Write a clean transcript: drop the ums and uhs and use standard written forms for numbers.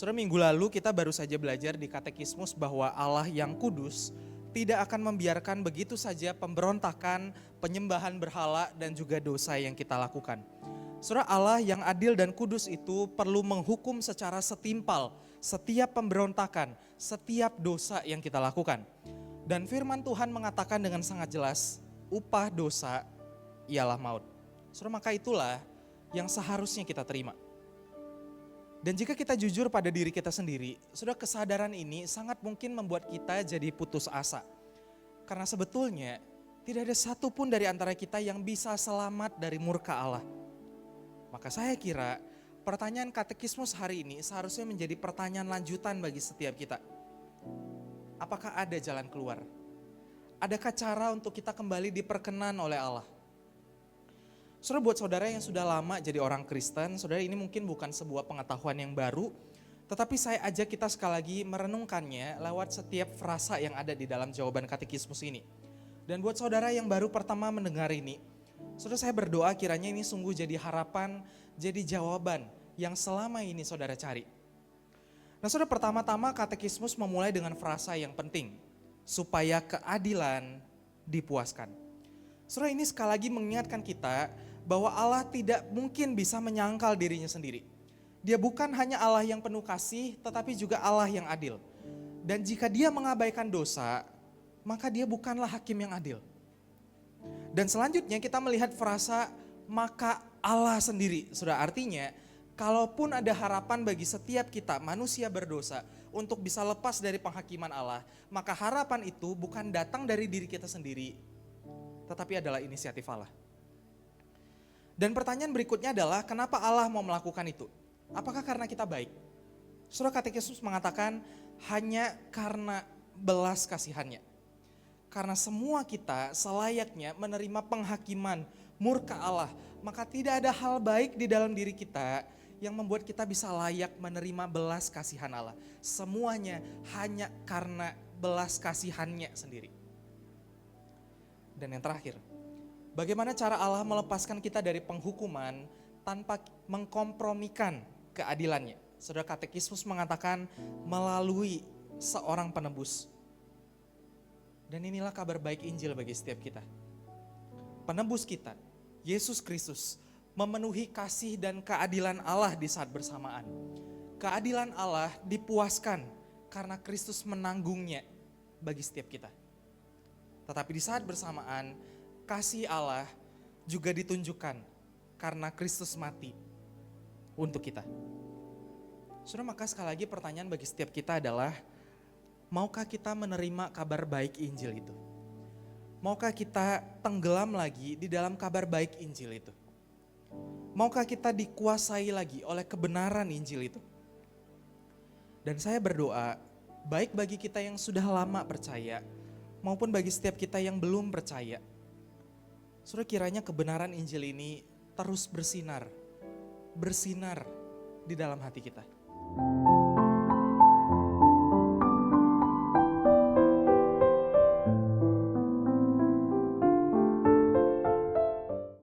Saudara, minggu lalu kita baru saja belajar di katekismus bahwa Allah yang kudus tidak akan membiarkan begitu saja pemberontakan, penyembahan berhala dan juga dosa yang kita lakukan. Saudara, Allah yang adil dan kudus itu perlu menghukum secara setimpal setiap pemberontakan, setiap dosa yang kita lakukan. Dan firman Tuhan mengatakan dengan sangat jelas, upah dosa ialah maut. Saudara, maka itulah yang seharusnya kita terima. Dan jika kita jujur pada diri kita sendiri, saudara, kesadaran ini sangat mungkin membuat kita jadi putus asa. Karena sebetulnya tidak ada satupun dari antara kita yang bisa selamat dari murka Allah. Maka saya kira pertanyaan katekismus hari ini seharusnya menjadi pertanyaan lanjutan bagi setiap kita. Apakah ada jalan keluar? Adakah cara untuk kita kembali diperkenan oleh Allah? Saudara, buat saudara yang sudah lama jadi orang Kristen, saudara, ini mungkin bukan sebuah pengetahuan yang baru, tetapi saya ajak kita sekali lagi merenungkannya lewat setiap frasa yang ada di dalam jawaban katekismus ini. Dan buat saudara yang baru pertama mendengar ini, saudara, saya berdoa kiranya ini sungguh jadi harapan, jadi jawaban yang selama ini saudara cari. Nah, saudara, pertama-tama katekismus memulai dengan frasa yang penting, supaya keadilan dipuaskan. Saudara, ini sekali lagi mengingatkan kita bahwa Allah tidak mungkin bisa menyangkal dirinya sendiri. Dia bukan hanya Allah yang penuh kasih, tetapi juga Allah yang adil. Dan jika dia mengabaikan dosa, maka dia bukanlah hakim yang adil. Dan selanjutnya kita melihat frasa maka Allah sendiri. Sudah, artinya kalaupun ada harapan bagi setiap kita manusia berdosa untuk bisa lepas dari penghakiman Allah, maka harapan itu bukan datang dari diri kita sendiri, tetapi adalah inisiatif Allah. Dan pertanyaan berikutnya adalah kenapa Allah mau melakukan itu? Apakah karena kita baik? Saudara, katekismus mengatakan hanya karena belas kasihannya. Karena semua kita selayaknya menerima penghakiman murka Allah, maka tidak ada hal baik di dalam diri kita yang membuat kita bisa layak menerima belas kasihan Allah. Semuanya hanya karena belas kasihannya sendiri. Dan yang terakhir, bagaimana cara Allah melepaskan kita dari penghukuman tanpa mengkompromikan keadilannya? Saudara, katekismus mengatakan melalui seorang penebus. Dan inilah kabar baik Injil bagi setiap kita. Penebus kita, Yesus Kristus, memenuhi kasih dan keadilan Allah di saat bersamaan. Keadilan Allah dipuaskan karena Kristus menanggungnya bagi setiap kita. Tetapi di saat bersamaan, kasih Allah juga ditunjukkan karena Kristus mati untuk kita. Saudara, maka sekali lagi pertanyaan bagi setiap kita adalah, maukah kita menerima kabar baik Injil itu? Maukah kita tenggelam lagi di dalam kabar baik Injil itu? Maukah kita dikuasai lagi oleh kebenaran Injil itu? Dan saya berdoa, baik bagi kita yang sudah lama percaya, maupun bagi setiap kita yang belum percaya, saudara, kiranya kebenaran Injil ini terus bersinar di dalam hati kita.